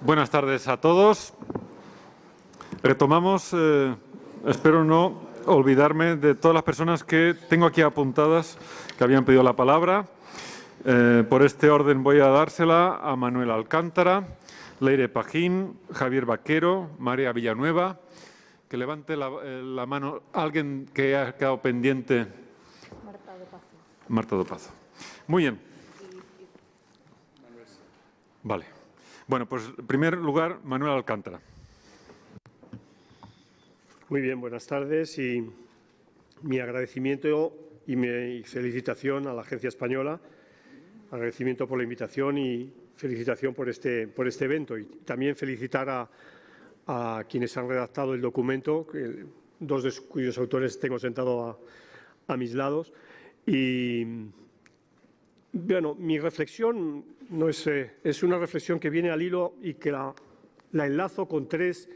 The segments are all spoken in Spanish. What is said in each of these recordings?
Buenas tardes a todos. Retomamos, espero no olvidarme de todas las personas que tengo aquí apuntadas que habían pedido la palabra. Por este orden voy a dársela a Manuel Alcántara, Leire Pajín, Javier Vaquero, María Villanueva. Que levante la mano alguien que ha quedado pendiente. Marta Dopazo. Marta Dopazo. Muy bien. Vale. Bueno, pues en primer lugar, Manuel Alcántara. Muy bien, buenas tardes y mi agradecimiento y mi felicitación a la Agencia Española, agradecimiento por la invitación y felicitación por este evento y también felicitar a quienes han redactado el documento, dos de cuyos autores tengo sentado a mis lados. Y bueno, mi reflexión no es una reflexión que viene al hilo y que la enlazo con tres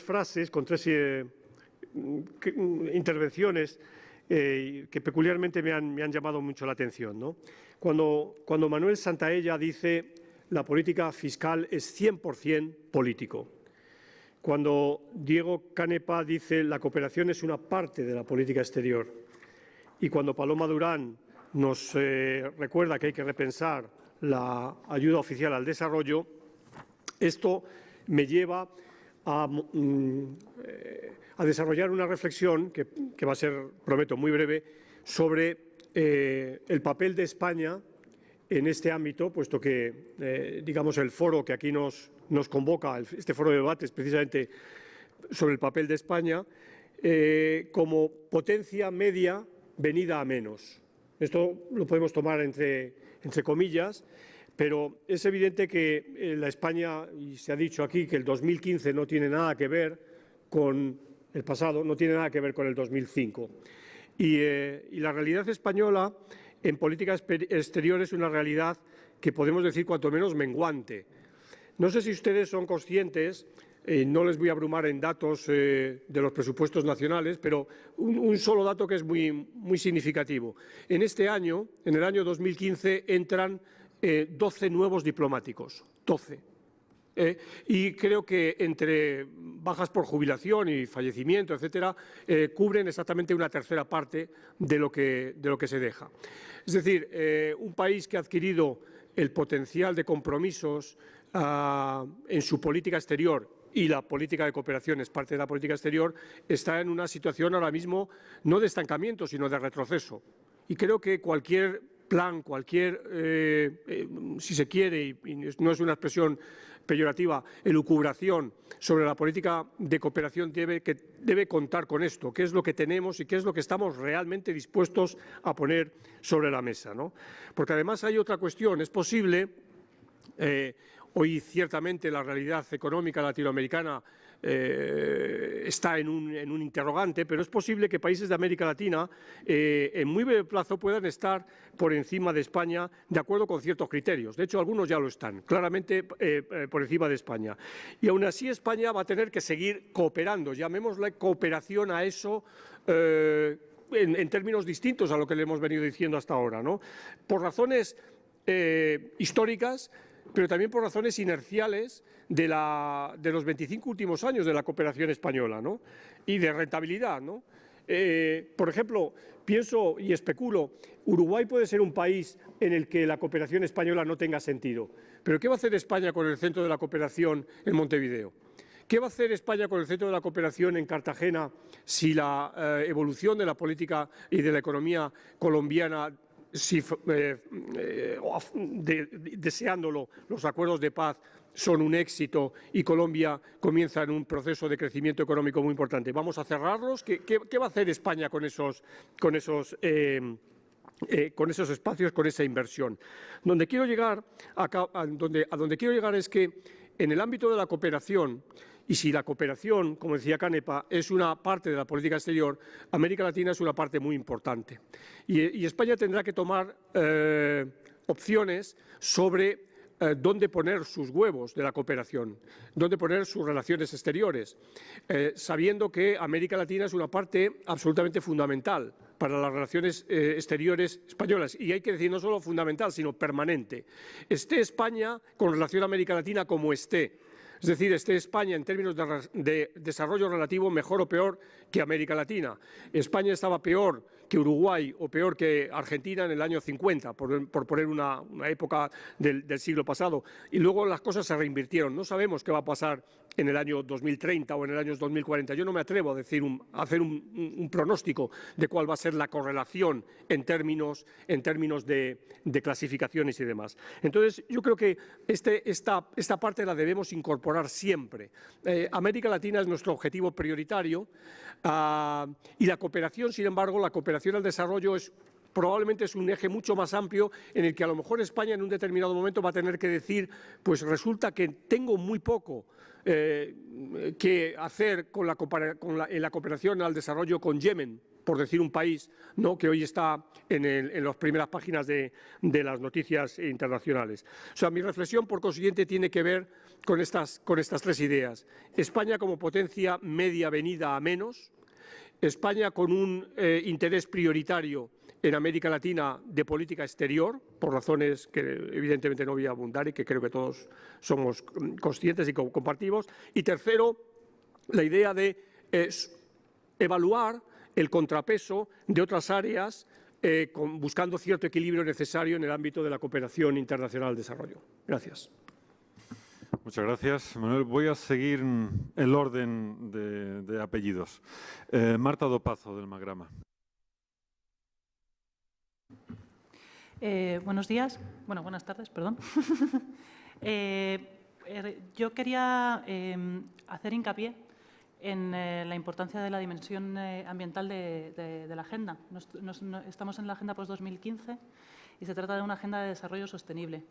frases, con tres intervenciones que peculiarmente me han llamado mucho la atención, ¿no? Cuando Manuel Santaella dice la política fiscal es 100% político. Cuando Diego Canepa dice la cooperación es una parte de la política exterior. Y cuando Paloma Durán nos recuerda que hay que repensar la ayuda oficial al desarrollo, esto me lleva a desarrollar una reflexión que va a ser, prometo, muy breve, sobre el papel de España en este ámbito, puesto que, digamos, el foro que aquí nos convoca, este foro de debates precisamente sobre el papel de España, como potencia media venida a menos. Esto lo podemos tomar entre comillas, pero es evidente que la España, y se ha dicho aquí que el 2015 no tiene nada que ver con el pasado, no tiene nada que ver con el 2005. Y la realidad española en política exterior es una realidad que podemos decir cuanto menos menguante. No sé si ustedes son conscientes, no les voy a abrumar en datos de los presupuestos nacionales, pero un solo dato que es muy significativo. En este año, en el año 2015, entran 12 nuevos diplomáticos, 12. Y creo que entre bajas por jubilación y fallecimiento, etcétera, cubren exactamente una tercera parte de lo que se deja. Es decir, un país que ha adquirido el potencial de compromisos en su política exterior, y la política de cooperación es parte de la política exterior, está en una situación ahora mismo no de estancamiento, sino de retroceso. Y creo que cualquier plan, si se quiere, y no es una expresión peyorativa, elucubración sobre la política de cooperación debe contar con esto, qué es lo que tenemos y qué es lo que estamos realmente dispuestos a poner sobre la mesa, ¿no? Porque además hay otra cuestión, es posible. Hoy, ciertamente, la realidad económica latinoamericana está en un interrogante, pero es posible que países de América Latina en muy breve plazo puedan estar por encima de España de acuerdo con ciertos criterios. De hecho, algunos ya lo están, claramente por encima de España. Y aún así España va a tener que seguir cooperando, llamémosle cooperación a eso, en términos distintos a lo que le hemos venido diciendo hasta ahora, ¿no? Por razones históricas, pero también por razones inerciales de los 25 últimos años de la cooperación española, ¿no? Y de rentabilidad, ¿no? Por ejemplo, pienso y especulo, Uruguay puede ser un país en el que la cooperación española no tenga sentido, pero ¿qué va a hacer España con el centro de la cooperación en Montevideo? ¿Qué va a hacer España con el centro de la cooperación en Cartagena si la evolución de la política y de la economía colombiana, deseándolo, los acuerdos de paz son un éxito y Colombia comienza en un proceso de crecimiento económico muy importante? ¿Vamos a cerrarlos? ¿Qué va a hacer España con esos espacios, con esa inversión? A donde quiero llegar es que en el ámbito de la cooperación, y si la cooperación, como decía Canepa, es una parte de la política exterior, América Latina es una parte muy importante. Y España tendrá que tomar opciones sobre dónde poner sus huevos de la cooperación, dónde poner sus relaciones exteriores, sabiendo que América Latina es una parte absolutamente fundamental para las relaciones exteriores españolas, y hay que decir no solo fundamental, sino permanente. Esté España con relación a América Latina como esté, es decir, esté España en términos de desarrollo relativo mejor o peor que América Latina. España estaba peor que Uruguay o peor que Argentina en el año 50, por poner una época del siglo pasado. Y luego las cosas se reinvirtieron. No sabemos qué va a pasar en el año 2030 o en el año 2040. Yo no me atrevo a hacer un pronóstico de cuál va a ser la correlación en términos de clasificaciones y demás. Entonces, yo creo que esta parte la debemos incorporar siempre. América Latina es nuestro objetivo prioritario y la cooperación, sin embargo, la cooperación al desarrollo probablemente es un eje mucho más amplio en el que a lo mejor España en un determinado momento va a tener que decir, pues resulta que tengo muy poco que hacer en la cooperación al desarrollo con Yemen, por decir un país, ¿no?, que hoy está en las primeras páginas de las noticias internacionales. O sea, mi reflexión, por consiguiente, tiene que ver con estas tres ideas. España como potencia media venida a menos, España con un interés prioritario en América Latina de política exterior, por razones que evidentemente no voy a abundar y que creo que todos somos conscientes y compartimos. Y tercero, la idea de evaluar el contrapeso de otras áreas buscando cierto equilibrio necesario en el ámbito de la cooperación internacional al desarrollo. Gracias. Muchas gracias, Manuel. Voy a seguir el orden de apellidos. Marta Dopazo, del Magrama. Buenos días. Bueno, buenas tardes, perdón. Yo quería hacer hincapié en la importancia de la dimensión ambiental de la agenda. Estamos en la agenda post-2015 y se trata de una agenda de desarrollo sostenible.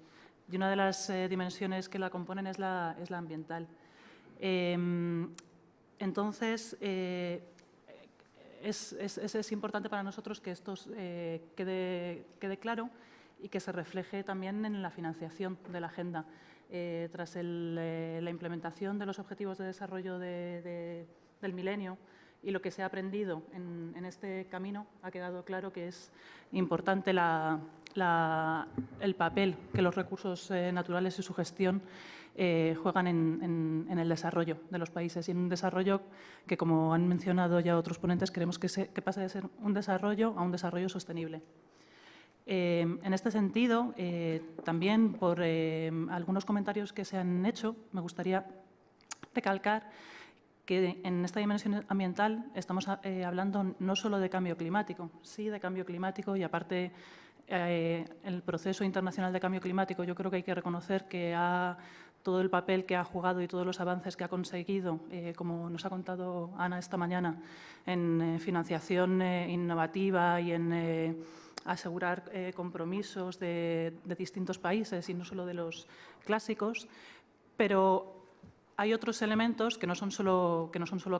Y una de las dimensiones que la componen es la ambiental. Entonces, es importante para nosotros que esto quede claro y que se refleje también en la financiación de la agenda. Tras la implementación de los Objetivos de Desarrollo del Milenio y lo que se ha aprendido en este camino, ha quedado claro que es importante el papel que los recursos naturales y su gestión juegan en el desarrollo de los países, y en un desarrollo que, como han mencionado ya otros ponentes, queremos que pase de ser un desarrollo a un desarrollo sostenible. En este sentido, también por algunos comentarios que se han hecho, me gustaría recalcar que en esta dimensión ambiental estamos hablando no solo de cambio climático, sí de cambio climático, y aparte el proceso internacional de cambio climático, yo creo que hay que reconocer que todo el papel que ha jugado y todos los avances que ha conseguido, como nos ha contado Ana esta mañana, en financiación innovativa y en asegurar compromisos de distintos países y no solo de los clásicos, pero hay otros elementos que no son solo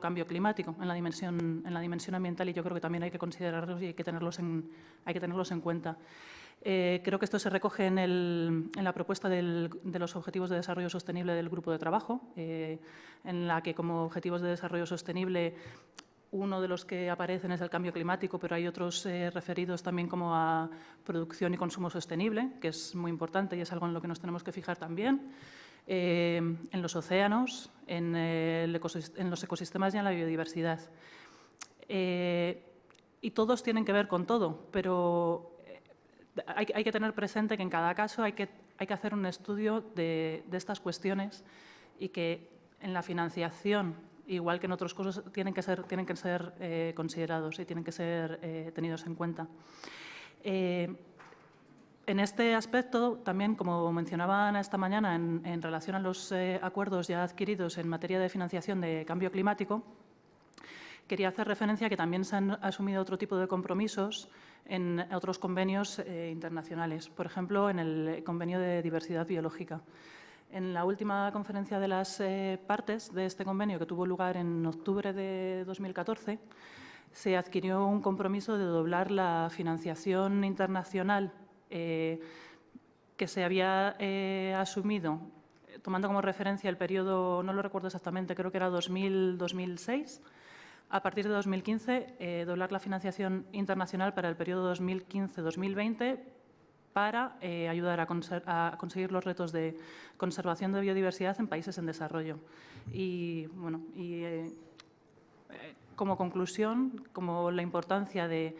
cambio climático en la dimensión ambiental, y yo creo que también hay que considerarlos y hay que tenerlos en cuenta. Creo que esto se recoge en la propuesta de los Objetivos de Desarrollo Sostenible del Grupo de Trabajo, en la que como Objetivos de Desarrollo Sostenible uno de los que aparecen es el cambio climático, pero hay otros referidos también como a producción y consumo sostenible, que es muy importante y es algo en lo que nos tenemos que fijar también. En los océanos, en los ecosistemas y en la biodiversidad. Y todos tienen que ver con todo, pero hay que tener presente que en cada caso hay que hacer un estudio de estas cuestiones y que en la financiación, igual que en otras cosas, tienen que ser considerados y tienen que ser tenidos en cuenta. En este aspecto, también, como mencionaba Ana esta mañana, en relación a los acuerdos ya adquiridos en materia de financiación de cambio climático, quería hacer referencia a que también se han asumido otro tipo de compromisos en otros convenios internacionales, por ejemplo, en el convenio de diversidad biológica. En la última conferencia de las partes de este convenio, que tuvo lugar en octubre de 2014, se adquirió un compromiso de doblar la financiación internacional que se había asumido, tomando como referencia el periodo, no lo recuerdo exactamente, creo que era 2000-2006, A partir de 2015, doblar la financiación internacional para el periodo 2015-2020 para ayudar a conseguir los retos de conservación de biodiversidad en países en desarrollo. Y, bueno, como conclusión, como la importancia de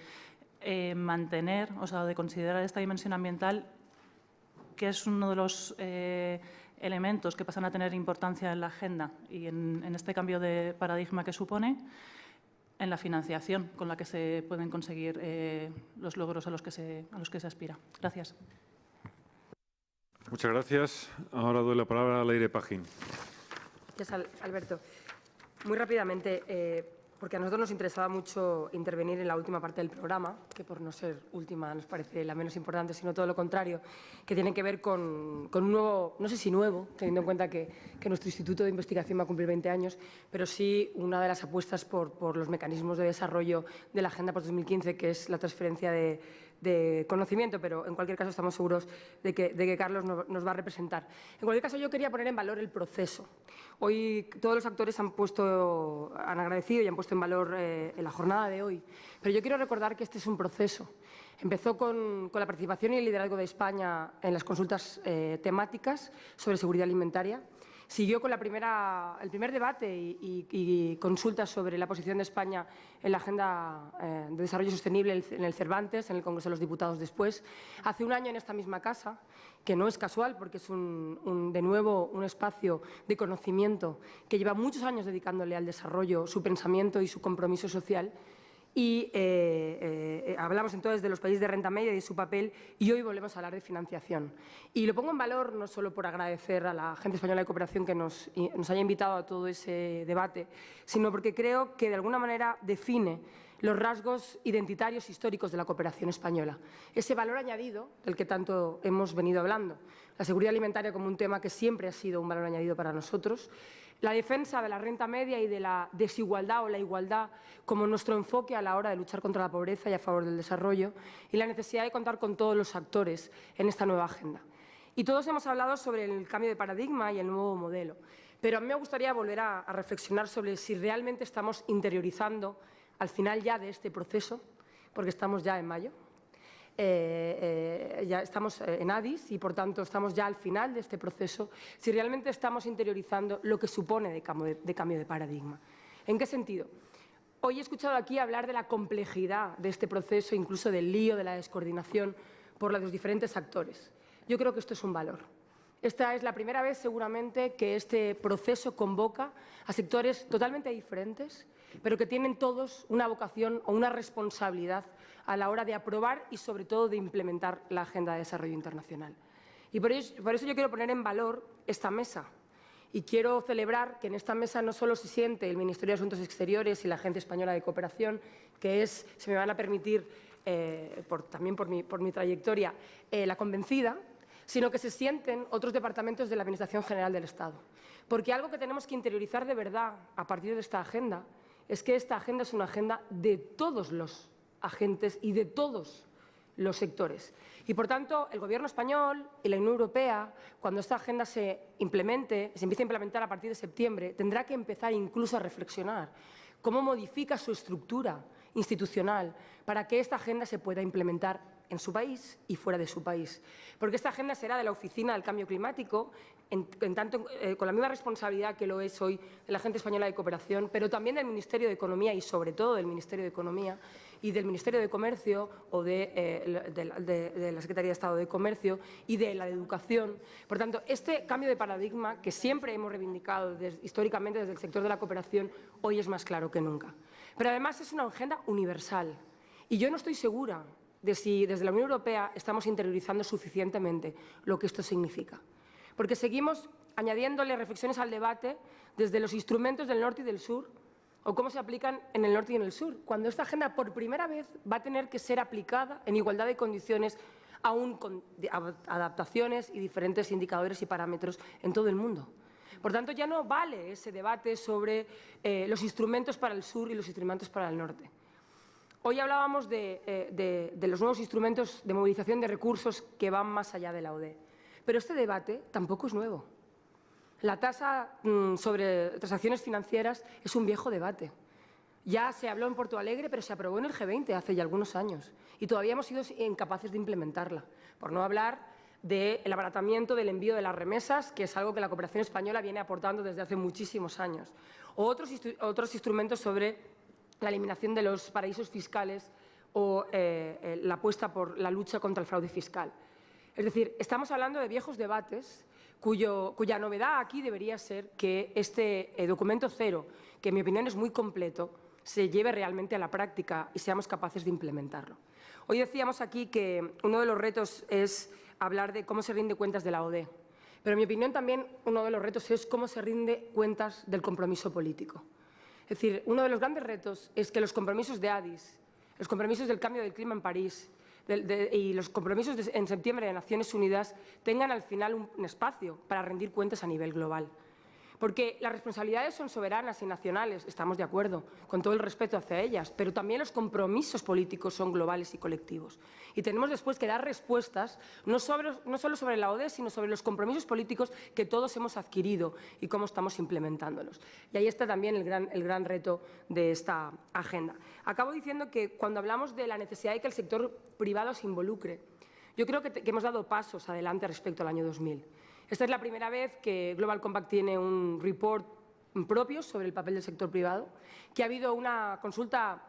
mantener, o sea, de considerar esta dimensión ambiental, que es uno de los elementos que pasan a tener importancia en la agenda y en este cambio de paradigma que supone, en la financiación con la que se pueden conseguir los logros a los que se aspira. Gracias. Muchas gracias. Ahora doy la palabra a Leire Pajín. Gracias, Alberto. Muy rápidamente, porque a nosotros nos interesaba mucho intervenir en la última parte del programa, que por no ser última nos parece la menos importante, sino todo lo contrario, que tiene que ver con un nuevo, no sé si nuevo, teniendo en cuenta que nuestro Instituto de Investigación va a cumplir 20 años, pero sí una de las apuestas por los mecanismos de desarrollo de la Agenda post-2015, que es la transferencia de conocimiento, pero en cualquier caso estamos seguros de que Carlos nos va a representar. En cualquier caso, yo quería poner en valor el proceso. Hoy todos los actores han agradecido y han puesto en valor en la jornada de hoy, pero yo quiero recordar que este es un proceso. Empezó con la participación y el liderazgo de España en las consultas temáticas sobre seguridad alimentaria. Siguió con el primer debate y consultas sobre la posición de España en la Agenda de Desarrollo Sostenible en el Cervantes, en el Congreso de los Diputados después. Hace un año en esta misma casa, que no es casual porque es de nuevo un espacio de conocimiento que lleva muchos años dedicándole al desarrollo, su pensamiento y su compromiso social. Y hablamos entonces de los países de renta media y de su papel, y hoy volvemos a hablar de financiación. Y lo pongo en valor no solo por agradecer a la Agencia Española de Cooperación que nos haya invitado a todo ese debate, sino porque creo que de alguna manera define los rasgos identitarios históricos de la cooperación española. Ese valor añadido del que tanto hemos venido hablando. La seguridad alimentaria como un tema que siempre ha sido un valor añadido para nosotros. La defensa de la renta media y de la desigualdad o la igualdad como nuestro enfoque a la hora de luchar contra la pobreza y a favor del desarrollo, y la necesidad de contar con todos los actores en esta nueva agenda. Y todos hemos hablado sobre el cambio de paradigma y el nuevo modelo, pero a mí me gustaría volver a reflexionar sobre si realmente estamos interiorizando al final ya de este proceso, porque estamos ya en mayo. Ya estamos en Addis y, por tanto, estamos ya al final de este proceso, si realmente estamos interiorizando lo que supone de cambio de paradigma. ¿En qué sentido? Hoy he escuchado aquí hablar de la complejidad de este proceso, incluso del lío, de la descoordinación por los diferentes actores. Yo creo que esto es un valor. Esta es la primera vez, seguramente, que este proceso convoca a sectores totalmente diferentes, pero que tienen todos una vocación o una responsabilidad a la hora de aprobar y, sobre todo, de implementar la Agenda de Desarrollo Internacional. Y por eso yo quiero poner en valor esta mesa. Y quiero celebrar que en esta mesa no solo se siente el Ministerio de Asuntos Exteriores y la Agencia Española de Cooperación, que es, se me van a permitir, también por mi trayectoria, la convencida, sino que se sienten otros departamentos de la Administración General del Estado. Porque algo que tenemos que interiorizar de verdad a partir de esta agenda es que esta agenda es una agenda de todos los agentes y de todos los sectores. Y, por tanto, el Gobierno español y la Unión Europea, cuando esta agenda se empiece a implementar a partir de septiembre, tendrá que empezar incluso a reflexionar cómo modifica su estructura institucional para que esta agenda se pueda implementar en su país y fuera de su país. Porque esta agenda será de la Oficina del Cambio Climático, con la misma responsabilidad que lo es hoy de la Agencia Española de Cooperación, pero también del Ministerio de Economía y, sobre todo, del Ministerio de Economía y del Ministerio de Comercio o de la Secretaría de Estado de Comercio y de la de Educación. Por tanto, este cambio de paradigma que siempre hemos reivindicado históricamente desde el sector de la cooperación, hoy es más claro que nunca. Pero además es una agenda universal y yo no estoy segura de si desde la Unión Europea estamos interiorizando suficientemente lo que esto significa. Porque seguimos añadiéndole reflexiones al debate desde los instrumentos del norte y del sur o cómo se aplican en el norte y en el sur, cuando esta agenda por primera vez va a tener que ser aplicada en igualdad de condiciones, aún con adaptaciones y diferentes indicadores y parámetros en todo el mundo. Por tanto, ya no vale ese debate sobre los instrumentos para el sur y los instrumentos para el norte. Hoy hablábamos de los nuevos instrumentos de movilización de recursos que van más allá de la ODE. Pero este debate tampoco es nuevo. La tasa sobre transacciones financieras es un viejo debate. Ya se habló en Porto Alegre, pero se aprobó en el G20 hace ya algunos años y todavía hemos sido incapaces de implementarla, por no hablar del abaratamiento del envío de las remesas, que es algo que la cooperación española viene aportando desde hace muchísimos años, o otros instrumentos sobre la eliminación de los paraísos fiscales o la apuesta por la lucha contra el fraude fiscal. Es decir, estamos hablando de viejos debates cuya novedad aquí debería ser que este documento cero, que en mi opinión es muy completo, se lleve realmente a la práctica y seamos capaces de implementarlo. Hoy decíamos aquí que uno de los retos es hablar de cómo se rinde cuentas de la ODE, pero en mi opinión también uno de los retos es cómo se rinde cuentas del compromiso político. Es decir, uno de los grandes retos es que los compromisos de Adís, los compromisos del cambio del clima en París y los compromisos en septiembre de Naciones Unidas tengan al final un espacio para rendir cuentas a nivel global. Porque las responsabilidades son soberanas y nacionales, estamos de acuerdo, con todo el respeto hacia ellas, pero también los compromisos políticos son globales y colectivos. Y tenemos después que dar respuestas no solo sobre la ODE, sino sobre los compromisos políticos que todos hemos adquirido y cómo estamos implementándolos. Y ahí está también el gran reto de esta agenda. Acabo diciendo que cuando hablamos de la necesidad de que el sector privado se involucre, yo creo que hemos dado pasos adelante respecto al año 2000. Esta es la primera vez que Global Compact tiene un report propio sobre el papel del sector privado, que ha habido una consulta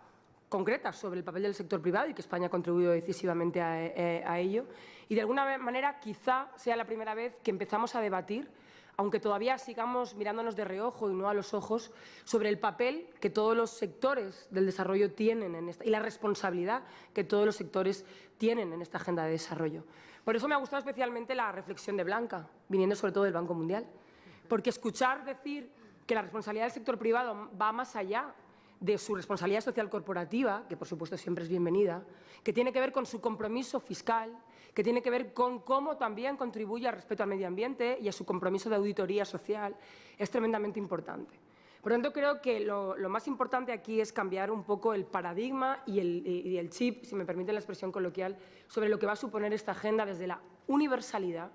concreta sobre el papel del sector privado y que España ha contribuido decisivamente a ello. Y de alguna manera quizá sea la primera vez que empezamos a debatir, aunque todavía sigamos mirándonos de reojo y no a los ojos, sobre el papel que todos los sectores del desarrollo tienen y la responsabilidad que todos los sectores tienen en esta agenda de desarrollo. Por eso me ha gustado especialmente la reflexión de Blanca, viniendo sobre todo del Banco Mundial, porque escuchar decir que la responsabilidad del sector privado va más allá de su responsabilidad social corporativa, que por supuesto siempre es bienvenida, que tiene que ver con su compromiso fiscal, que tiene que ver con cómo también contribuye al respeto al medio ambiente y a su compromiso de auditoría social, es tremendamente importante. Por lo tanto, creo que lo más importante aquí es cambiar un poco el paradigma y el chip, si me permiten la expresión coloquial, sobre lo que va a suponer esta agenda desde la universalidad,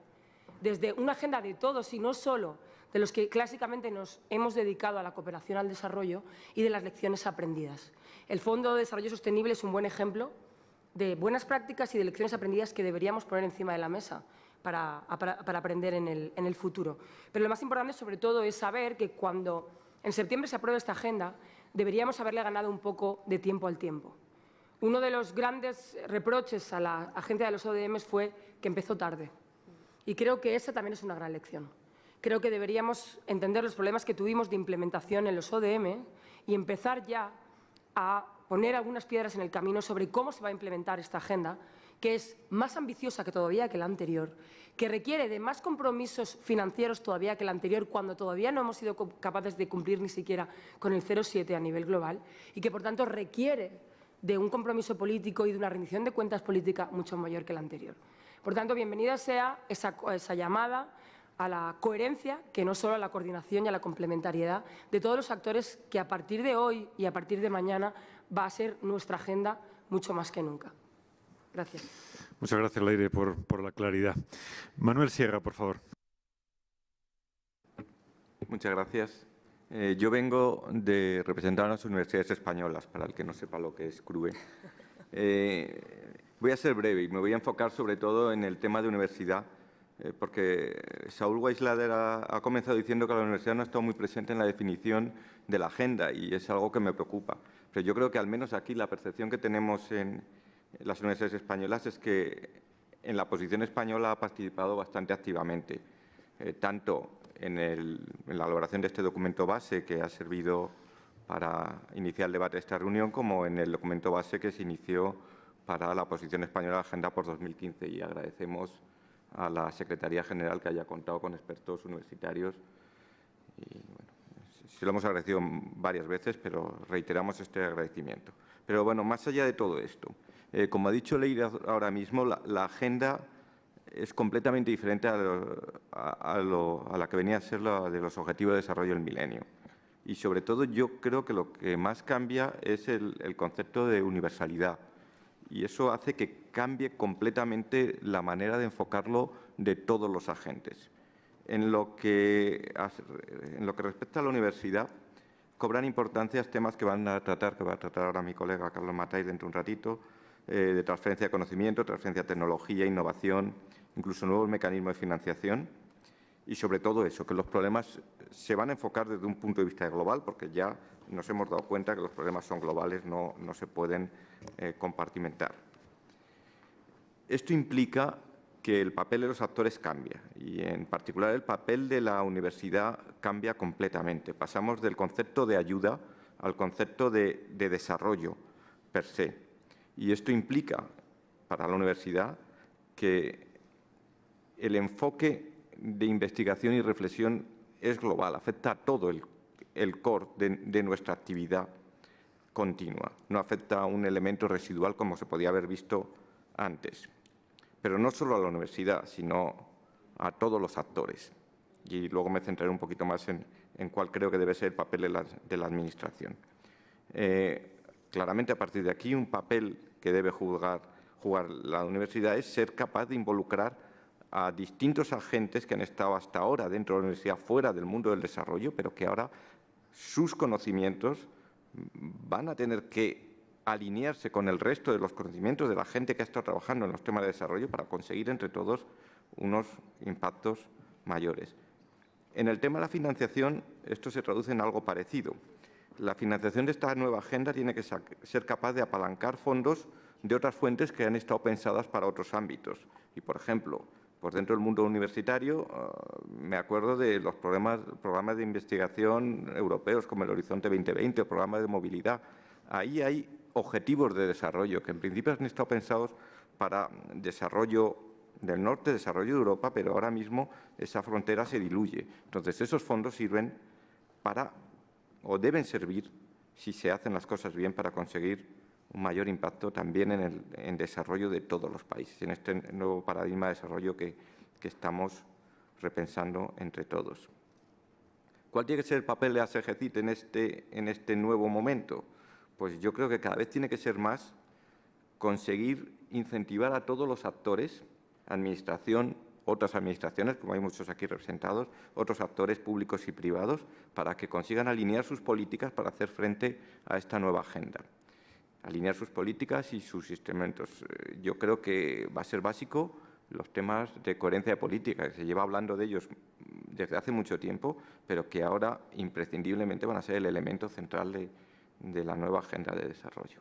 desde una agenda de todos y no solo de los que clásicamente nos hemos dedicado a la cooperación al desarrollo y de las lecciones aprendidas. El Fondo de Desarrollo Sostenible es un buen ejemplo de buenas prácticas y de lecciones aprendidas que deberíamos poner encima de la mesa para aprender en el futuro. Pero lo más importante, sobre todo, es saber que cuando en septiembre se aprueba esta agenda, deberíamos haberle ganado un poco de tiempo al tiempo. Uno de los grandes reproches a la agenda de los ODM fue que empezó tarde. Y creo que esa también es una gran lección. Creo que deberíamos entender los problemas que tuvimos de implementación en los ODM y empezar ya a poner algunas piedras en el camino sobre cómo se va a implementar esta agenda, que es más ambiciosa que todavía que la anterior, que requiere de más compromisos financieros todavía que la anterior, cuando todavía no hemos sido capaces de cumplir ni siquiera con el 0,7 a nivel global, y que, por tanto, requiere de un compromiso político y de una rendición de cuentas política mucho mayor que la anterior. Por tanto, bienvenida sea esa llamada a la coherencia, que no solo a la coordinación y a la complementariedad de todos los actores que a partir de hoy y a partir de mañana va a ser nuestra agenda mucho más que nunca. Gracias. Muchas gracias, Leire, por la claridad. Manuel Sierra, por favor. Muchas gracias. Yo vengo de representar a las universidades españolas, para el que no sepa lo que es CRUE. Voy a ser breve y me voy a enfocar sobre todo en el tema de universidad, porque Saúl Weisslader ha comenzado diciendo que la universidad no ha estado muy presente en la definición de la agenda y es algo que me preocupa. Pero yo creo que al menos aquí la percepción que tenemos en las universidades españolas es que en la posición española ha participado bastante activamente, tanto en la elaboración de este documento base que ha servido para iniciar el debate de esta reunión, como en el documento base que se inició para la posición española de la Agenda por 2015. Y agradecemos a la Secretaría General que haya contado con expertos universitarios. Y, bueno, se lo hemos agradecido varias veces, pero reiteramos este agradecimiento. Pero bueno, más allá de todo esto, como ha dicho Leire ahora mismo, la agenda es completamente diferente a la que venía a ser la de los Objetivos de Desarrollo del Milenio. Y sobre todo yo creo que lo que más cambia es el concepto de universalidad. Y eso hace que cambie completamente la manera de enfocarlo de todos los agentes. En lo que respecta a la universidad, cobran importancia temas que va a tratar ahora mi colega Carlos Matáis dentro de un ratito, de transferencia de conocimiento, transferencia de tecnología, innovación, incluso nuevos mecanismos de financiación. Y sobre todo eso, que los problemas se van a enfocar desde un punto de vista global, porque ya nos hemos dado cuenta que los problemas son globales, no se pueden compartimentar. Esto implica que el papel de los actores cambia y, en particular, el papel de la universidad cambia completamente. Pasamos del concepto de ayuda al concepto de desarrollo per se. Y esto implica para la universidad que el enfoque de investigación y reflexión es global, afecta a todo el core de nuestra actividad continua, no afecta a un elemento residual como se podía haber visto antes. Pero no solo a la universidad, sino a todos los actores. Y luego me centraré un poquito más en cuál creo que debe ser el papel de la Administración. Claramente, a partir de aquí, un papel que debe jugar la universidad es ser capaz de involucrar a distintos agentes que han estado hasta ahora dentro de la universidad, fuera del mundo del desarrollo, pero que ahora sus conocimientos van a tener que alinearse con el resto de los conocimientos de la gente que ha estado trabajando en los temas de desarrollo para conseguir entre todos unos impactos mayores. En el tema de la financiación, esto se traduce en algo parecido. La financiación de esta nueva agenda tiene que ser capaz de apalancar fondos de otras fuentes que han estado pensadas para otros ámbitos. Y, por ejemplo, pues dentro del mundo universitario, me acuerdo de los programas de investigación europeos como el Horizonte 2020 o programas de movilidad. Ahí hay objetivos de desarrollo que en principio han estado pensados para desarrollo del norte, desarrollo de Europa, pero ahora mismo esa frontera se diluye. Entonces, esos fondos sirven para, o deben servir, si se hacen las cosas bien, para conseguir un mayor impacto también en el desarrollo de todos los países, en este nuevo paradigma de desarrollo que estamos repensando entre todos. ¿Cuál tiene que ser el papel de ASGCIT en este nuevo momento? Pues yo creo que cada vez tiene que ser más conseguir incentivar a todos los actores, Administración, otras administraciones, como hay muchos aquí representados, otros actores públicos y privados, para que consigan alinear sus políticas para hacer frente a esta nueva agenda. Alinear sus políticas y sus instrumentos. Yo creo que va a ser básico los temas de coherencia de política, que se lleva hablando de ellos desde hace mucho tiempo, pero que ahora imprescindiblemente van a ser el elemento central de la nueva agenda de desarrollo.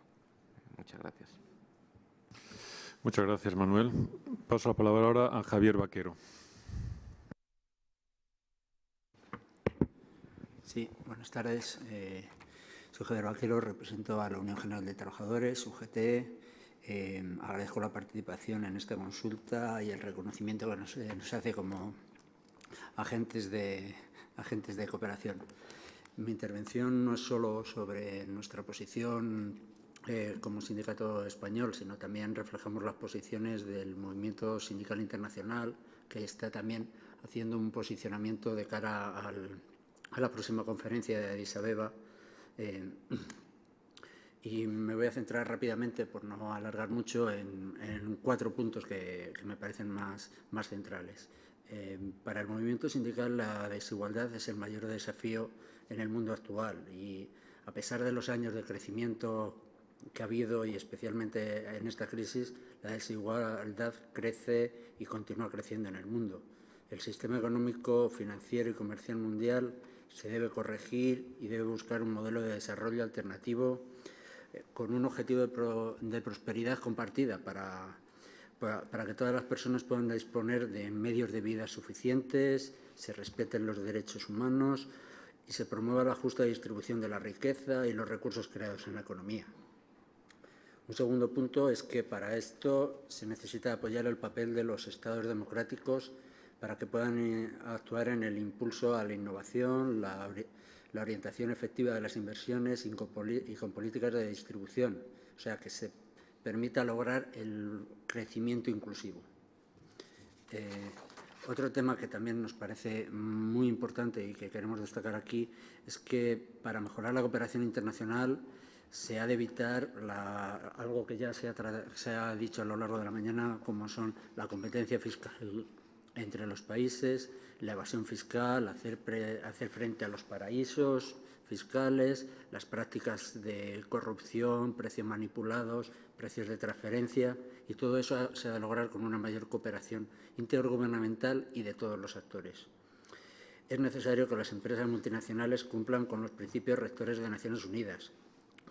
Muchas gracias. Muchas gracias, Manuel. Paso la palabra ahora a Javier Vaquero. Sí, buenas tardes. Soy Javier Vaquero, represento a la Unión General de Trabajadores, UGT. Agradezco la participación en esta consulta y el reconocimiento que nos hace como agentes de cooperación. Mi intervención no es solo sobre nuestra posición como sindicato español, sino también reflejamos las posiciones del movimiento sindical internacional, que está también haciendo un posicionamiento de cara a la próxima conferencia de Addis Abeba. Y me voy a centrar rápidamente, por no alargar mucho, en 4 puntos que me parecen más centrales. Para el movimiento sindical, la desigualdad es el mayor desafío en el mundo actual y, a pesar de los años de crecimiento que ha habido, y especialmente en esta crisis, la desigualdad crece y continúa creciendo en el mundo. El sistema económico, financiero y comercial mundial se debe corregir y debe buscar un modelo de desarrollo alternativo con un objetivo de prosperidad compartida para que todas las personas puedan disponer de medios de vida suficientes, se respeten los derechos humanos y se promueva la justa distribución de la riqueza y los recursos creados en la economía. Un segundo punto es que para esto se necesita apoyar el papel de los Estados democráticos para que puedan actuar en el impulso a la innovación, la orientación efectiva de las inversiones y con políticas de distribución, o sea, que se permita lograr el crecimiento inclusivo. Otro tema que también nos parece muy importante y que queremos destacar aquí es que para mejorar la cooperación internacional se ha de evitar algo que ya se ha dicho a lo largo de la mañana, como son la competencia fiscal entre los países, la evasión fiscal, hacer frente a los paraísos fiscales, las prácticas de corrupción, precios manipulados, precios de transferencia, y todo eso se ha de lograr con una mayor cooperación intergubernamental y de todos los actores. Es necesario que las empresas multinacionales cumplan con los principios rectores de Naciones Unidas,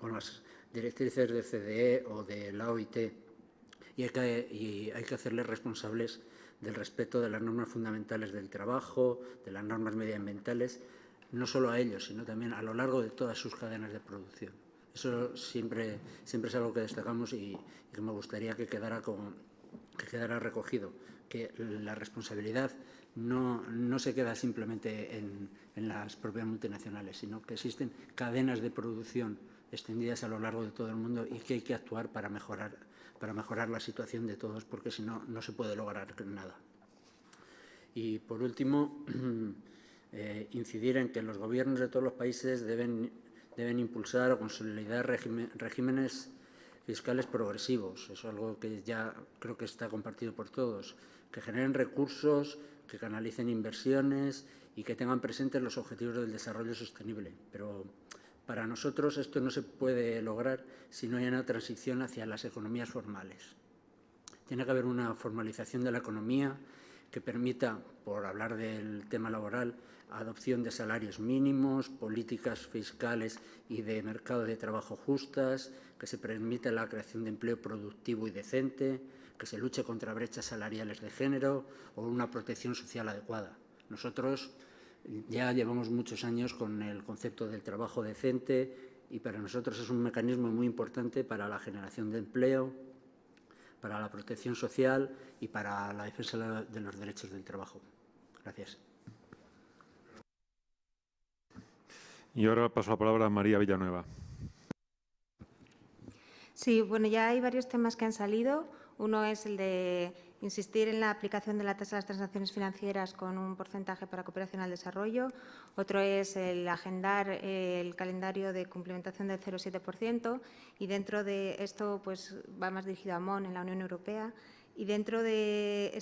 con las directrices de CDE o de la OIT, y hay que hacerles responsables del respeto de las normas fundamentales del trabajo, de las normas medioambientales, no solo a ellos, sino también a lo largo de todas sus cadenas de producción. Eso siempre es algo que destacamos y que me gustaría que quedara recogido, que la responsabilidad no se queda simplemente en las propias multinacionales, sino que existen cadenas de producción extendidas a lo largo de todo el mundo y que hay que actuar para mejorar la situación de todos, porque si no, no se puede lograr nada. Y, por último, incidir en que los gobiernos de todos los países deben impulsar o consolidar regímenes fiscales progresivos. Eso es algo que ya creo que está compartido por todos, que generen recursos, que canalicen inversiones y que tengan presentes los objetivos del desarrollo sostenible. Pero para nosotros esto no se puede lograr si no hay una transición hacia las economías formales. Tiene que haber una formalización de la economía que permita, por hablar del tema laboral, adopción de salarios mínimos, políticas fiscales y de mercado de trabajo justas, que se permita la creación de empleo productivo y decente, que se luche contra brechas salariales de género o una protección social adecuada. Nosotros ya llevamos muchos años con el concepto del trabajo decente y para nosotros es un mecanismo muy importante para la generación de empleo, para la protección social y para la defensa de los derechos del trabajo. Gracias. Y ahora paso la palabra a María Villanueva. Sí, bueno, ya hay varios temas que han salido. Uno es el de insistir en la aplicación de la tasa de las transacciones financieras con un porcentaje para cooperación al desarrollo. Otro es el agendar el calendario de cumplimentación del 0,7%. Y dentro de esto pues, va más dirigido a MON en la Unión Europea. Y dentro de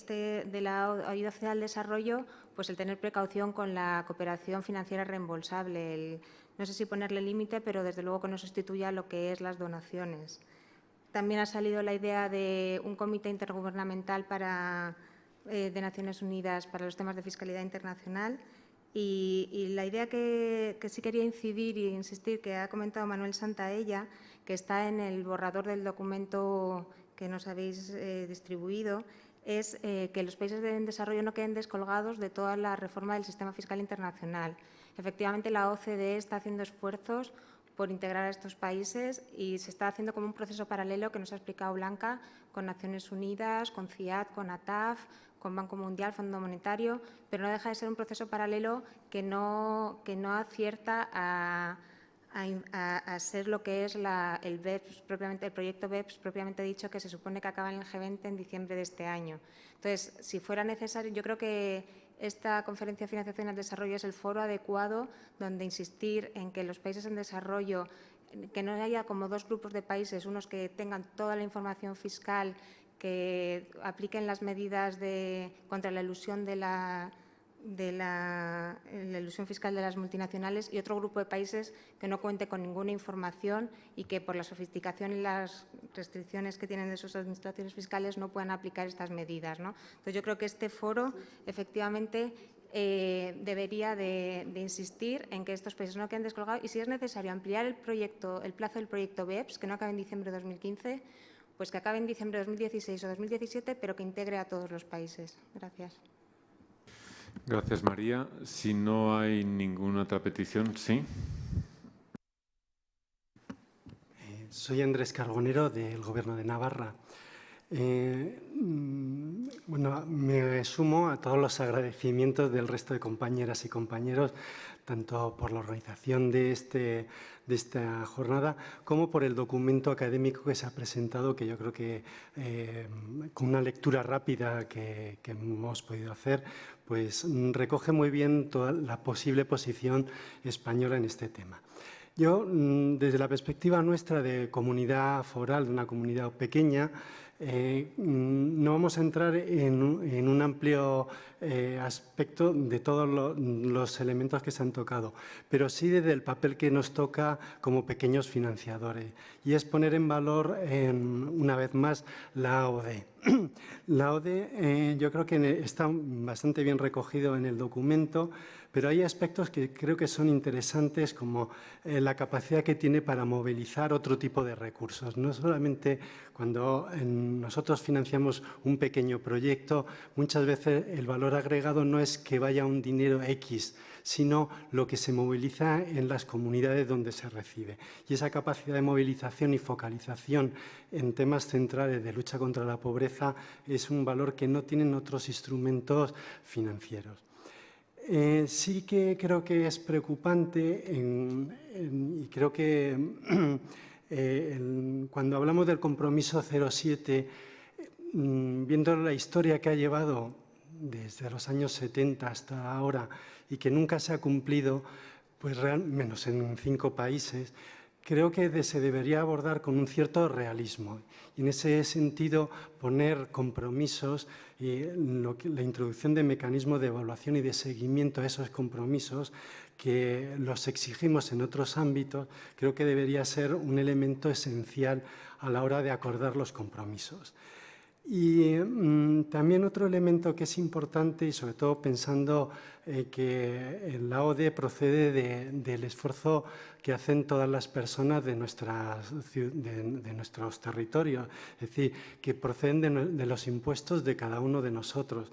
la ayuda oficial al desarrollo, pues el tener precaución con la cooperación financiera reembolsable. No sé si ponerle límite, pero desde luego que no sustituya lo que es las donaciones. También ha salido la idea de un comité intergubernamental de Naciones Unidas para los temas de fiscalidad internacional. Y la idea que sí quería incidir e insistir, que ha comentado Manuel Santaella, que está en el borrador del documento que nos habéis distribuido, es que los países en desarrollo no queden descolgados de toda la reforma del sistema fiscal internacional. Efectivamente, la OCDE está haciendo esfuerzos por integrar a estos países y se está haciendo como un proceso paralelo que nos ha explicado Blanca con Naciones Unidas, con CIAD, con ATAF, con Banco Mundial, Fondo Monetario, pero no deja de ser un proceso paralelo que no acierta a ser lo que es el BEPS, el proyecto BEPS propiamente dicho, que se supone que acaba en el G20 en diciembre de este año. Entonces, si fuera necesario, yo creo que esta Conferencia de Financiación al Desarrollo es el foro adecuado donde insistir en que los países en desarrollo, que no haya como dos grupos de países, unos que tengan toda la información fiscal, que apliquen las medidas contra la elusión la ilusión fiscal de las multinacionales, y otro grupo de países que no cuente con ninguna información y que por la sofisticación y las restricciones que tienen de sus administraciones fiscales no puedan aplicar estas medidas, ¿no? Entonces, yo creo que este foro efectivamente debería de insistir en que estos países no queden descolgados y, si es necesario, ampliar el plazo del proyecto BEPS, que no acabe en diciembre de 2015, pues que acabe en diciembre de 2016 o 2017, pero que integre a todos los países. Gracias. Gracias, María. Si no hay ninguna otra petición, sí. Soy Andrés Carbonero, del Gobierno de Navarra. Bueno, me sumo a todos los agradecimientos del resto de compañeras y compañeros, tanto por la organización de esta jornada como por el documento académico que se ha presentado, que yo creo que con una lectura rápida que hemos podido hacer, pues recoge muy bien toda la posible posición española en este tema. Yo, desde la perspectiva nuestra de comunidad foral, de una comunidad pequeña, No vamos a entrar en un amplio aspecto de todos los elementos que se han tocado, pero sí desde el papel que nos toca como pequeños financiadores, y es poner en valor, una vez más, la AOD. La AOD yo creo que está bastante bien recogido en el documento, pero hay aspectos que creo que son interesantes, como la capacidad que tiene para movilizar otro tipo de recursos. No solamente cuando nosotros financiamos un pequeño proyecto, muchas veces el valor agregado no es que vaya un dinero X, sino lo que se moviliza en las comunidades donde se recibe. Y esa capacidad de movilización y focalización en temas centrales de lucha contra la pobreza es un valor que no tienen otros instrumentos financieros. Sí que creo que es preocupante y creo que cuando hablamos del compromiso 07, viendo la historia que ha llevado desde los años 70 hasta ahora y que nunca se ha cumplido, pues menos en 5 países, creo que se debería abordar con un cierto realismo. Y en ese sentido, poner compromisos y la introducción de mecanismos de evaluación y de seguimiento a esos compromisos, que los exigimos en otros ámbitos, creo que debería ser un elemento esencial a la hora de acordar los compromisos. Y también otro elemento que es importante, y sobre todo pensando que la AOD procede del esfuerzo que hacen todas las personas de nuestros territorios, es decir, que proceden de los impuestos de cada uno de nosotros.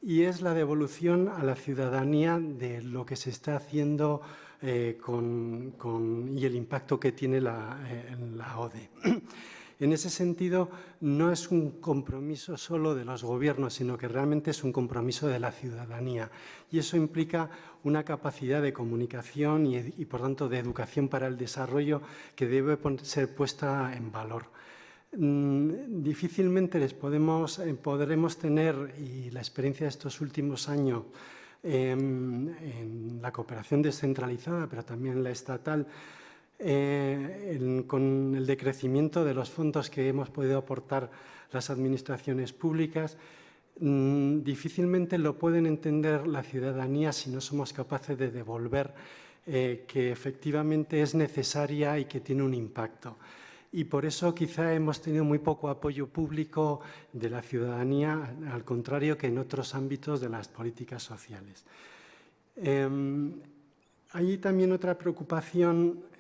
Y es la devolución a la ciudadanía de lo que se está haciendo y el impacto que tiene la AOD. En ese sentido, no es un compromiso solo de los gobiernos, sino que realmente es un compromiso de la ciudadanía. Y eso implica una capacidad de comunicación y por tanto, de educación para el desarrollo que debe ser puesta en valor. Difícilmente podremos tener, y la experiencia de estos últimos años en la cooperación descentralizada, pero también la estatal, con el decrecimiento de los fondos que hemos podido aportar las administraciones públicas, difícilmente lo pueden entender la ciudadanía si no somos capaces de devolver que efectivamente es necesaria y que tiene un impacto. Y por eso quizá hemos tenido muy poco apoyo público de la ciudadanía, al contrario que en otros ámbitos de las políticas sociales. Hay también otra preocupación,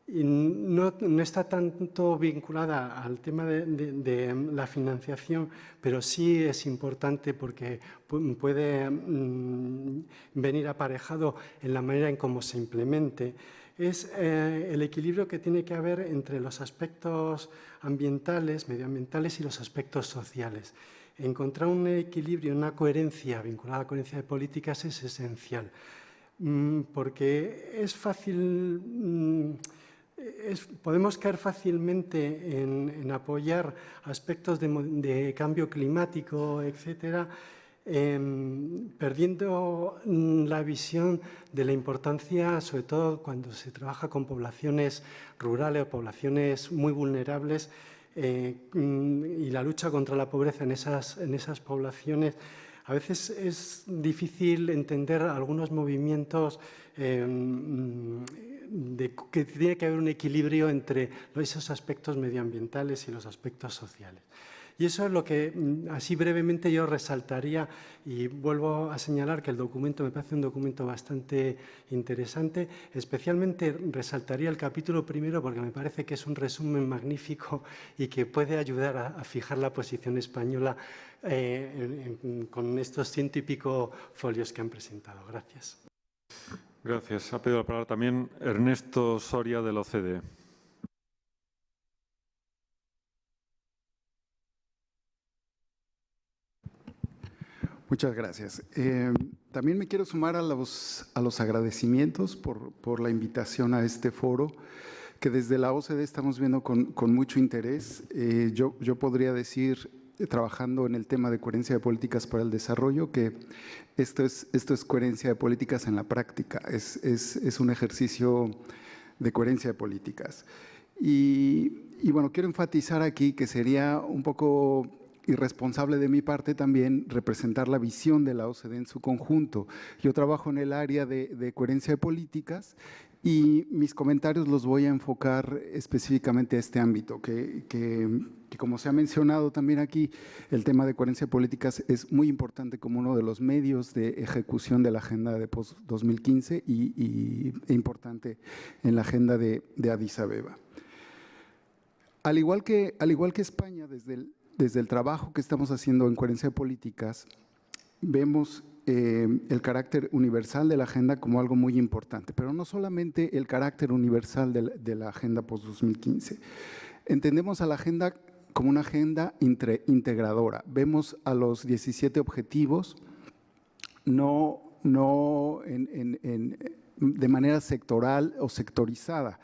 y no está tanto vinculada al tema de la financiación, pero sí es importante porque puede venir aparejado en la manera en cómo se implemente. Es el equilibrio que tiene que haber entre los aspectos ambientales, medioambientales y los aspectos sociales. Encontrar un equilibrio, una coherencia vinculada a la coherencia de políticas es esencial. Porque es fácil, podemos caer fácilmente en apoyar aspectos de cambio climático, etcétera, perdiendo la visión de la importancia, sobre todo cuando se trabaja con poblaciones rurales o poblaciones muy vulnerables, y la lucha contra la pobreza en esas poblaciones. A veces es difícil entender algunos movimientos que tiene que haber un equilibrio entre esos aspectos medioambientales y los aspectos sociales. Y eso es lo que, así brevemente, yo resaltaría, y vuelvo a señalar que el documento me parece un documento bastante interesante. Especialmente resaltaría el capítulo primero porque me parece que es un resumen magnífico y que puede ayudar a fijar la posición española con estos 100 y pico folios que han presentado. Gracias. Gracias. Ha pedido la palabra también Ernesto Soria, de la OCDE. Muchas gracias. También me quiero sumar a los agradecimientos por la invitación a este foro, que desde la OCDE estamos viendo con mucho interés. Yo podría decir, trabajando en el tema de coherencia de políticas para el desarrollo, que esto es coherencia de políticas en la práctica, es un ejercicio de coherencia de políticas. Y bueno, quiero enfatizar aquí que sería un poco irresponsable de mi parte también representar la visión de la OCDE en su conjunto. Yo trabajo en el área de coherencia de políticas y mis comentarios los voy a enfocar específicamente a este ámbito, que como se ha mencionado también aquí, el tema de coherencia de políticas es muy importante como uno de los medios de ejecución de la agenda de post-2015 e importante en la agenda de Addis Abeba. Al igual que España, desde el trabajo que estamos haciendo en coherencia de políticas, vemos el carácter universal de la agenda como algo muy importante, pero no solamente el carácter universal de la agenda post-2015. Entendemos a la agenda como una agenda integradora. Vemos a los 17 objetivos no de manera sectoral o sectorizada.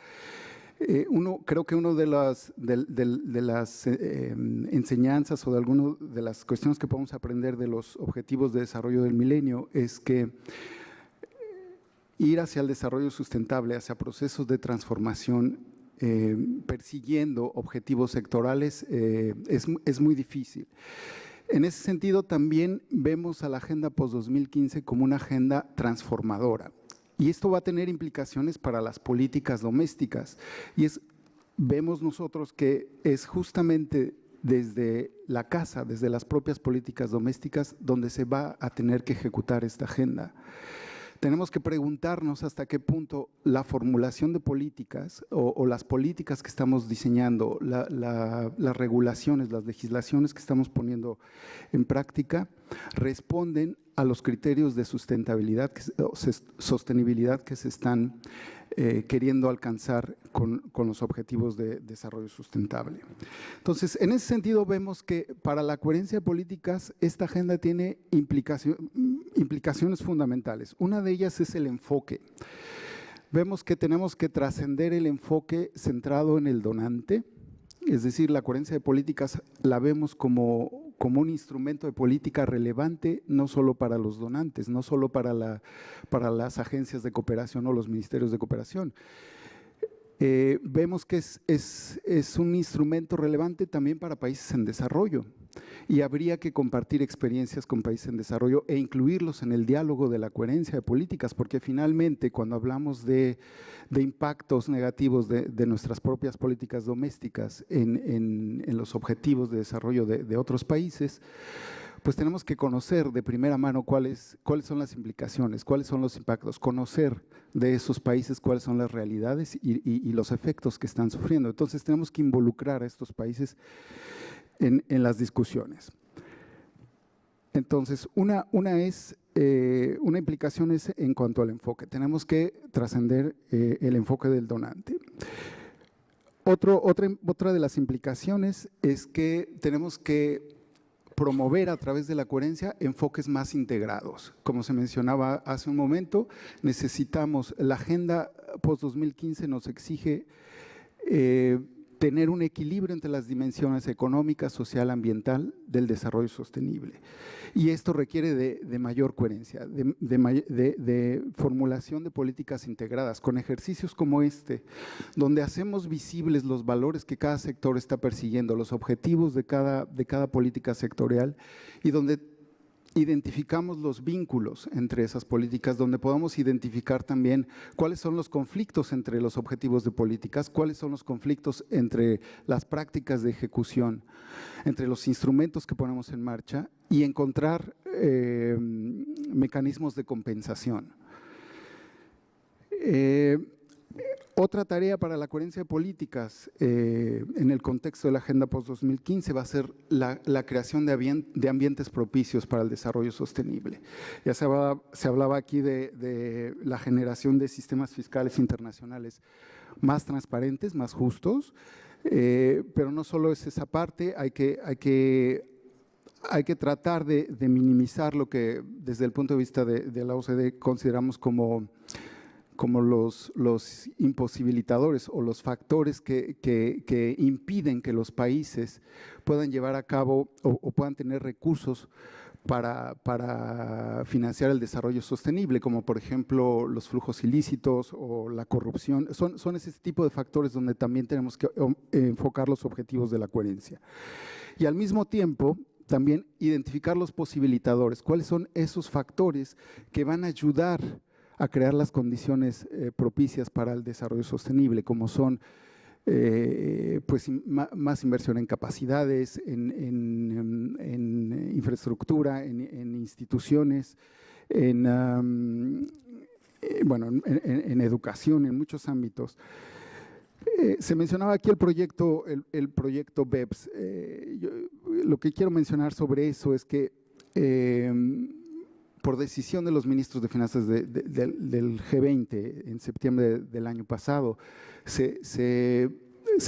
Creo que una de las enseñanzas o de algunas de las cuestiones que podemos aprender de los objetivos de desarrollo del milenio es que ir hacia el desarrollo sustentable, hacia procesos de transformación, persiguiendo objetivos sectorales, es muy difícil. En ese sentido, también vemos a la agenda post-2015 como una agenda transformadora. Y esto va a tener implicaciones para las políticas domésticas. Y vemos nosotros que es justamente desde la casa, desde las propias políticas domésticas, donde se va a tener que ejecutar esta agenda. Tenemos que preguntarnos hasta qué punto la formulación de políticas o las políticas que estamos diseñando, las regulaciones, las legislaciones que estamos poniendo en práctica, responden a los criterios de sustentabilidad, sostenibilidad que se están queriendo alcanzar con los objetivos de desarrollo sustentable. Entonces, en ese sentido vemos que para la coherencia de políticas esta agenda tiene implicaciones fundamentales. Una de ellas es el enfoque. Vemos que tenemos que trascender el enfoque centrado en el donante, es decir, la coherencia de políticas la vemos como un instrumento de política relevante no solo para los donantes, no solo para las agencias de cooperación o los ministerios de cooperación. Vemos que es un instrumento relevante también para países en desarrollo y habría que compartir experiencias con países en desarrollo e incluirlos en el diálogo de la coherencia de políticas, porque finalmente cuando hablamos de impactos negativos de nuestras propias políticas domésticas en los objetivos de desarrollo de otros países, pues tenemos que conocer de primera mano cuáles son las implicaciones, cuáles son los impactos, conocer de esos países cuáles son las realidades y los efectos que están sufriendo. Entonces tenemos que involucrar a estos países en las discusiones. Entonces, una implicación es en cuanto al enfoque. Tenemos que trascender el enfoque del donante. Otra de las implicaciones es que tenemos que promover a través de la coherencia enfoques más integrados. Como se mencionaba hace un momento, necesitamos, la agenda post-2015 nos exige tener un equilibrio entre las dimensiones económica, social, ambiental del desarrollo sostenible. Y esto requiere de mayor coherencia, de formulación de políticas integradas, con ejercicios como este, donde hacemos visibles los valores que cada sector está persiguiendo, los objetivos de cada política sectorial y donde identificamos los vínculos entre esas políticas, donde podamos identificar también cuáles son los conflictos entre los objetivos de políticas, cuáles son los conflictos entre las prácticas de ejecución, entre los instrumentos que ponemos en marcha y encontrar mecanismos de compensación. Otra tarea para la coherencia de políticas en el contexto de la Agenda Post-2015 va a ser la creación de ambientes propicios para el desarrollo sostenible. Ya se hablaba aquí de la generación de sistemas fiscales internacionales más transparentes, más justos, pero no solo es esa parte, hay que tratar de minimizar lo que desde el punto de vista de la OCDE consideramos como los imposibilitadores o los factores que impiden que los países puedan llevar a cabo o puedan tener recursos para financiar el desarrollo sostenible, como por ejemplo los flujos ilícitos o la corrupción. Son ese tipo de factores donde también tenemos que enfocar los objetivos de la coherencia. Y al mismo tiempo, también identificar los posibilitadores, cuáles son esos factores que van a ayudar a crear las condiciones propicias para el desarrollo sostenible, como son pues más inversión en capacidades, en infraestructura, en instituciones, en educación, en muchos ámbitos. Se mencionaba aquí el proyecto BEPS. Lo que quiero mencionar sobre eso es que por decisión de los ministros de Finanzas del G20 en septiembre del año pasado, se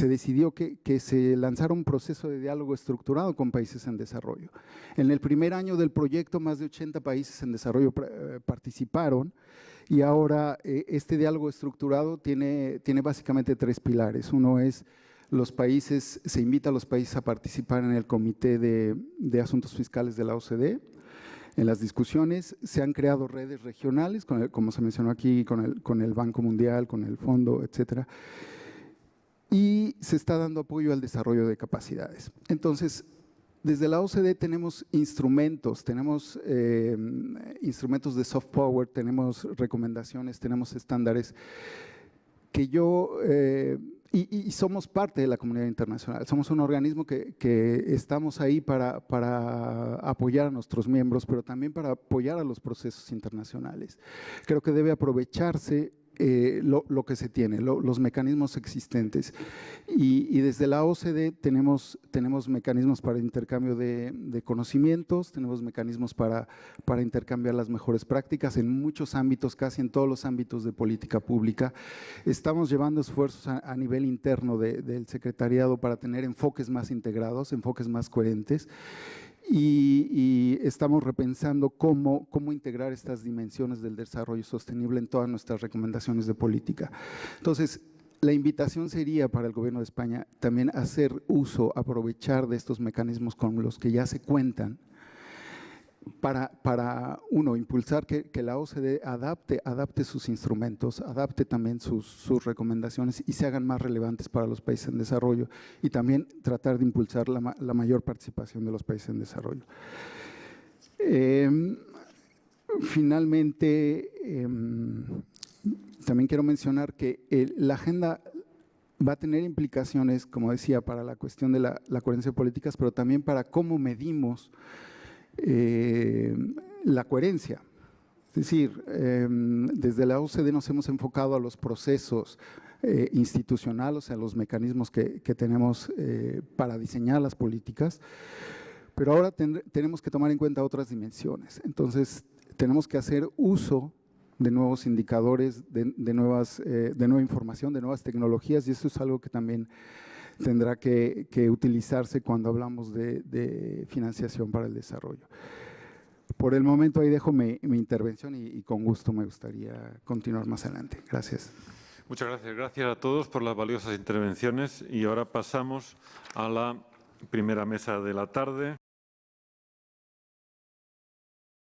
decidió que se lanzara un proceso de diálogo estructurado con países en desarrollo. En el primer año del proyecto, más de 80 países en desarrollo participaron, y ahora este diálogo estructurado tiene básicamente 3 pilares. Uno es se invita a los países a participar en el Comité de Asuntos Fiscales de la OCDE. En las discusiones se han creado redes regionales, como se mencionó aquí, con el Banco Mundial, con el Fondo, etcétera. Y se está dando apoyo al desarrollo de capacidades. Entonces, desde la OCDE tenemos instrumentos de soft power, tenemos recomendaciones, tenemos estándares que y somos parte de la comunidad internacional. Somos un organismo que estamos ahí para apoyar a nuestros miembros, pero también para apoyar a los procesos internacionales. Creo que debe aprovecharse lo que se tiene, los mecanismos existentes. Y desde la OCDE tenemos mecanismos para intercambio de conocimientos, tenemos mecanismos para intercambiar las mejores prácticas en muchos ámbitos, casi en todos los ámbitos de política pública. Estamos llevando esfuerzos a nivel interno del secretariado para tener enfoques más integrados, enfoques más coherentes. Y estamos repensando cómo integrar estas dimensiones del desarrollo sostenible en todas nuestras recomendaciones de política. Entonces, la invitación sería para el Gobierno de España también hacer uso, aprovechar de estos mecanismos con los que ya se cuentan para impulsar que la OCDE adapte sus instrumentos, adapte también sus recomendaciones y se hagan más relevantes para los países en desarrollo, y también tratar de impulsar la mayor participación de los países en desarrollo. Finalmente, también quiero mencionar que la agenda va a tener implicaciones, como decía, para la cuestión de la coherencia de políticas, pero también para cómo medimos la coherencia. Es decir, desde la OCDE nos hemos enfocado a los procesos institucionales, a los mecanismos que tenemos para diseñar las políticas, pero ahora tenemos que tomar en cuenta otras dimensiones. Entonces, tenemos que hacer uso de nuevos indicadores, de nueva información, de nuevas tecnologías, y eso es algo que también tendrá que utilizarse cuando hablamos de financiación para el desarrollo. Por el momento ahí dejo mi intervención y con gusto me gustaría continuar más adelante. Gracias. Muchas gracias. Gracias a todos por las valiosas intervenciones y ahora pasamos a la primera mesa de la tarde.